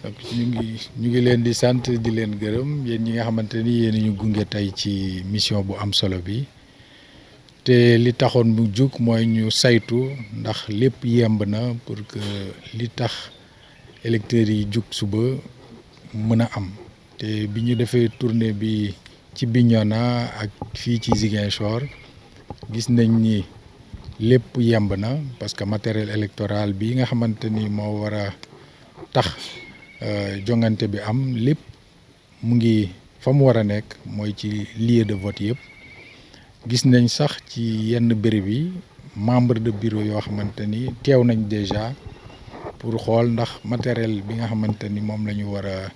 donc ñu ngi leen di sant di leen gërëm yéen ñi nga xamante ni yéen ñu gunge tey ci mission bu am solo bi te li taxoon mu jug mooy ñu saytu ndax lépp yemb na pour que li tax électeurs yi jug suba mën a am te bi ñu defee tournée bi ci Bignona ak fii ci Ziguinchor gis nañ ni lépp yemb na parce que matériel électoral bi nga xamante ni moo war a tax jongante bi am lépp mu ngi fa mu war a nekk mooy ci lieu de vote yëpp gis nañ sax ci yenn béréb yi membre de bureau yoo xamante ni teew nañ déjà pour xool ndax matériel bi nga xamante ni moom la ñu war a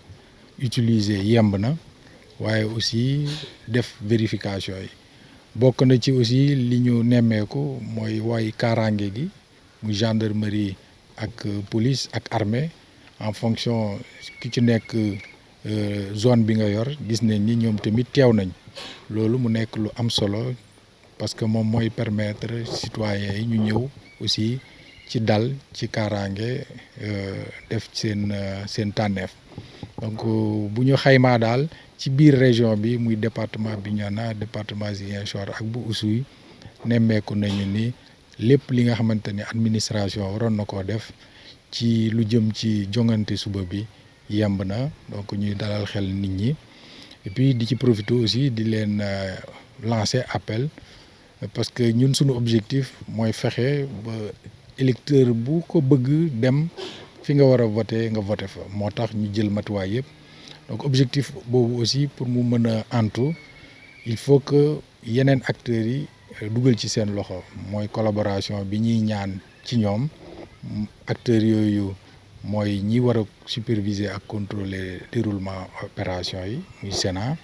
utiliser yemb na waaye aussi def vérification yi bokk na ci aussi li ñu nemmeeku mooy waay kaaraange gi muy gendarmerie ak police ak armée en fonction ki ci nekk zone bi nga yor gis nañ ni ñoom tamit teew nañ loolu mu nekk lu am solo parce que moom mooy permettre citoyens yi ñu ñëw aussi ci dal ci kaaraange def seen tànneef donc bu ñu xaymaa daal ci biir région bi muy département Bignona département Ziguinchor ak bu Oussouye nemmeeku nañu ni lépp li nga xamante ni administration waroon na koo def ci lu jëm ci jongante suba bi yemb na donc ñuy dalal xel nit ñi et puis di ci profiter aussi di leen lancer appel parce que ñun suñu objectif mooy fexe ba électeur bu ko bëgg dem fi nga war a voter nga voter fa moo tax ñu jël matuwaay yëpp donc objectif boobu aussi pour mu mën a antu il faut que yeneen acteurs yi dugal ci seen loxo mooy collaboration bi ñuy ñaan ci ñoom acteurs yooyu mooy ñi war a superviser ak contrôler déroulement opération yi muy Sénat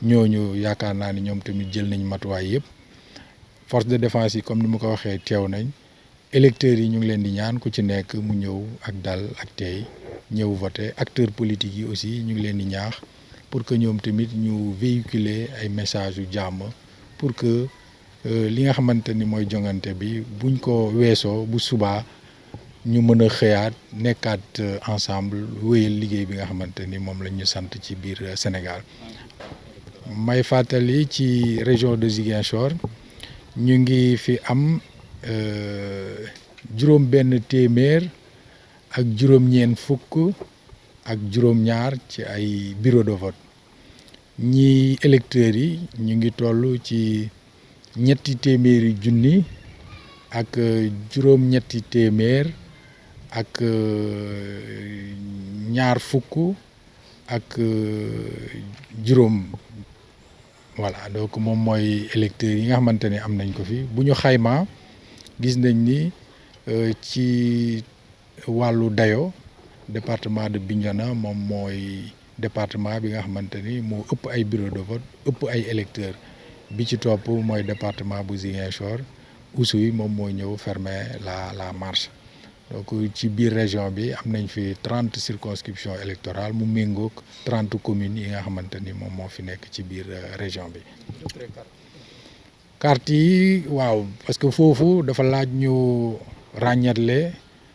ñooñu yaakaar naa ni ñoom tamit jël nañ matuwaay yëpp force de défense yi comme ni ma ko waxee teew nañ électeurs yi ñu ngi leen di ñaan ku ci nekk mu ñëw ak dal ak tey ñëw voter acteurs politiques yi aussi ñu ngi leen di ñaax pour que ñoom tamit ñu véhiculer ay messages yu jàmm pour que li nga xamante ni mooy jongante bi buñ ko weesoo bu subaa ñu mën a xëyaat nekkaat ensemble wéyal liggéey bi nga xamante ni moom la ñu sant ci biir Sénégal. may fàttali ci région de Ziguinchor ñu ngi fi am juróom benn téeméer ak juróom-ñeent fukk ak juróom-ñaar ci ay bureau de vote ñi électeurs yi ñu ngi toll ci ñetti téeméeri junni ak juróom-ñetti téeméer ak ñaar fukk ak juróom voilà donc moom mooy électeurs yi nga xamante ne am nañ ko fi bu ñu xaymaa gis nañ ni ci wàllu dayo département de Bignona moom mooy département bi nga xamante ni moo ëpp ay bureau de vote ëpp ay électeurs bi ci topp mooy département bu Ziguinchor Oussouye moom moo ñëw fermer la marche donc ci biir région bi am nañ fi 30 circonscriptions électorales mu méngoog 30 communes yi nga xamante ni moom moo fi nekk ci biir région bi. carte yi waaw parce que foofu dafa laaj ñu ràññatle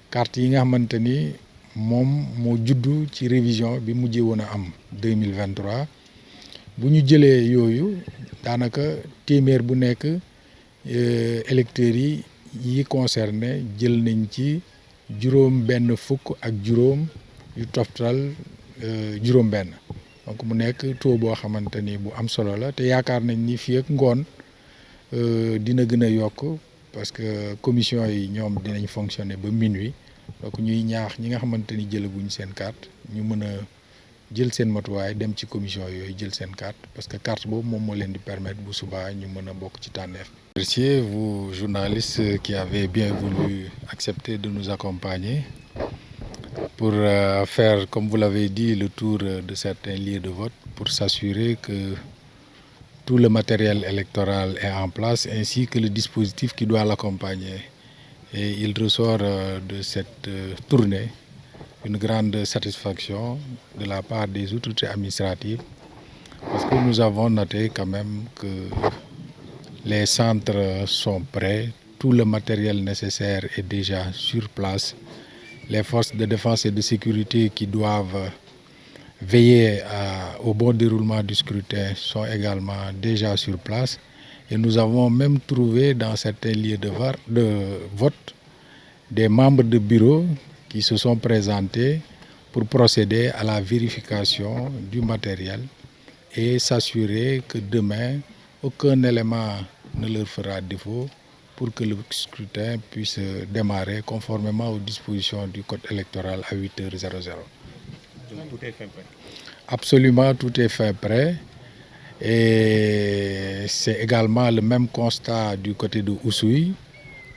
carte yi nga xamante ni moom moo juddu ci révision bi mujjee woon a am 2023 bu ñu jëlee yooyu daanaka téeméer bu nekk électeurs yi concerné jël nañ ci juróom benn fukk ak juróom yu toftal juróom benn donc mu nekk taux boo xamante ni bu am solo la te yaakaar nañ ni fii ak ngoon dina gën a yokk parce que commission yi ñoom dinañ fonctionner ba minuit donc ñuy ñaax ñi nga xamante ni jëlaguñ seen carte ñu mën a jël seen matuwaay dem ci commission yooyu jël seen carte parce que carte boobu moom moo leen di permettre bu subaa ñu mën a bokk ci tànneef. Merci vous journalistes qui avez bien voulu accepter de nous accompagner pour faire, comme vous l'avez dit, le tour de certains lieux de vote pour s'assurer que tout le matériel électoral est en place ainsi que le dispositif qui doit l'accompagner. Et il ressort de cette tournée une grande satisfaction de la part des autorités administratives parce que nous avons noté quand même que les centres sont prêts, tout le matériel nécessaire est déjà sur place Les forces de défense et de sécurité qui doivent veiller au bon déroulement du scrutin sont également déjà sur place. Et nous avons même trouvé dans certains lieux de vote des membres de bureau qui se sont présentés pour procéder à la vérification du matériel et s'assurer que demain, aucun élément ne leur fera défaut pour que le scrutin puisse démarrer conformément aux dispositions du code électoral à 8h00. Donc tout est fait prêt. Absolument, tout est fait prêt. Et c'est également le même constat du côté de Oussouye,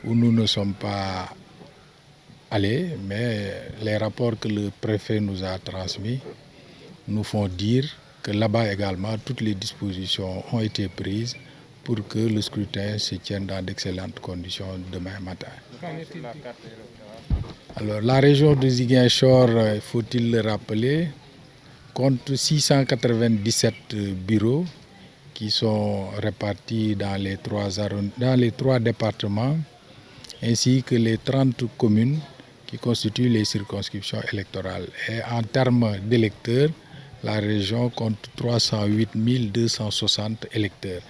où nous ne sommes pas allés, mais les rapports que le préfet nous a transmis nous font dire que là-bas également, toutes les dispositions ont été prises pour que le scrutin se tienne dans d'excellentes conditions demain matin. Alors, la région de Ziguinchor, faut-il le rappeler, compte 697 bureaux qui sont répartis dans les trois départements, ainsi que les 30 communes qui constituent les circonscriptions électorales. Et en termes d'électeurs, la région compte 308 260 électeurs.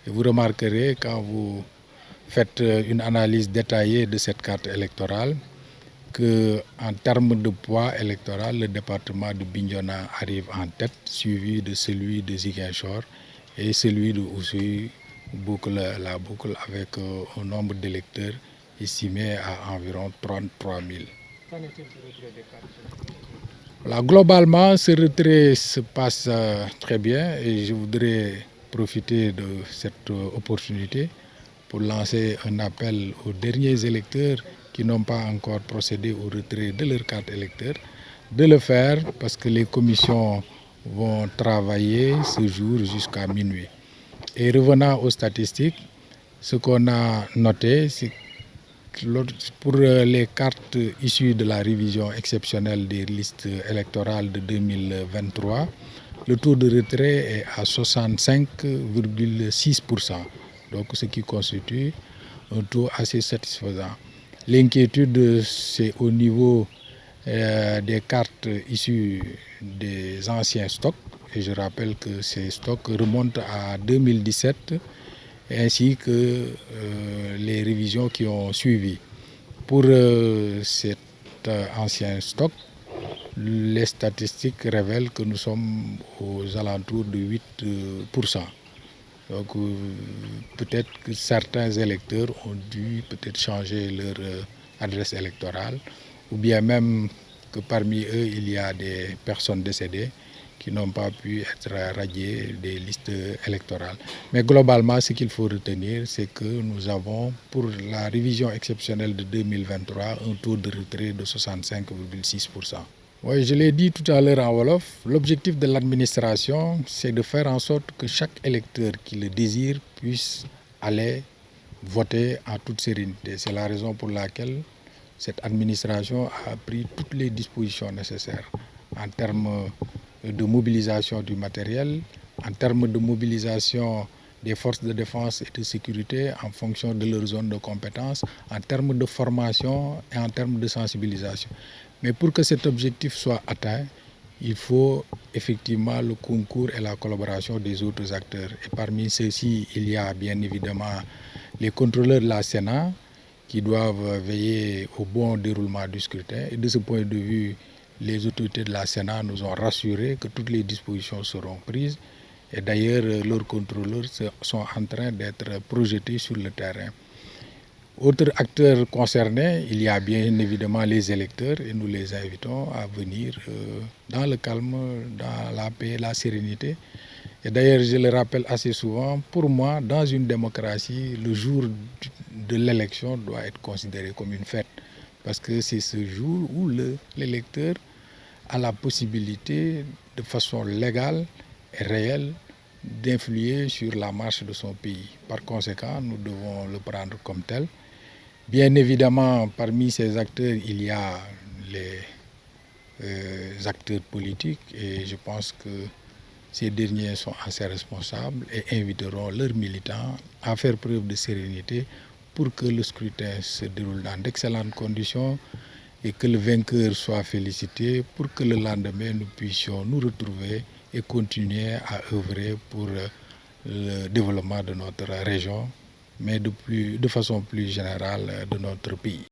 Et vous remarquerez, quand vous faites une analyse détaillée de cette carte électorale, qu'en termes de poids électoral, le département de Bignona arrive en tête, suivi de celui de Ziguinchor, et celui de Oussouye boucle la boucle avec un nombre d'électeurs estimé à environ 33 000. Là, globalement, ce retrait se passe très bien et je voudrais profiter de cette opportunité pour lancer un appel aux derniers électeurs qui n'ont pas encore procédé au retrait de leur carte électeur, de le faire parce que les commissions vont travailler ce jour jusqu'à minuit. Et revenant aux statistiques, ce qu'on a noté, c'est que pour les cartes issues de la révision exceptionnelle des listes électorales de 2023, le taux de retrait est à 65,6%, donc ce qui constitue un taux assez satisfaisant. L'inquiétude, c'est au niveau des cartes issues des anciens stocks, et je rappelle que ces stocks remontent à 2017, ainsi que les révisions qui ont suivi. Pour cet ancien stock, les statistiques révèlent que nous sommes aux alentours de 8%. Donc peut-être que certains électeurs ont dû peut-être changer leur adresse électorale, ou bien même que parmi eux, il y a des personnes décédées qui n'ont pas pu être radiées des listes électorales. Mais globalement, ce qu'il faut retenir, c'est que nous avons, pour la révision exceptionnelle de 2023, un taux de retrait de 65,6%. Oui, je l'ai dit tout à l'heure en Wolof, l'objectif de l'administration, c'est de faire en sorte que chaque électeur qui le désire puisse aller voter en toute sérénité. C'est la raison pour laquelle cette administration a pris toutes les dispositions nécessaires en termes de mobilisation du matériel, en termes de mobilisation des forces de défense et de sécurité en fonction de leur zone de compétence, en termes de formation et en termes de sensibilisation. Mais pour que cet objectif soit atteint, il faut effectivement le concours et la collaboration des autres acteurs. Et parmi ceux-ci, il y a bien évidemment les contrôleurs de la Sénat qui doivent veiller au bon déroulement du scrutin. Et de ce point de vue, les autorités de la Sénat nous ont rassuré que toutes les dispositions seront prises. Et d'ailleurs, leurs contrôleurs sont en train d'être projetés sur le terrain. Autres acteurs concernés, il y a bien évidemment les électeurs et nous les invitons à venir dans le calme, dans la paix, la sérénité. Et d'ailleurs, je le rappelle assez souvent, pour moi, dans une démocratie, le jour de l'élection doit être considéré comme une fête. Parce que c'est ce jour où l'électeur a la possibilité, de façon légale et réelle, d'influer sur la marche de son pays. Par conséquent, nous devons le prendre comme tel. Bien évidemment, parmi ces acteurs, il y a les acteurs politiques et je pense que ces derniers sont assez responsables et inviteront leurs militants à faire preuve de sérénité pour que le scrutin se déroule dans d'excellentes conditions et que le vainqueur soit félicité pour que le lendemain nous puissions nous retrouver et continuer à œuvrer pour le développement de notre région, mais de façon plus générale de notre pays.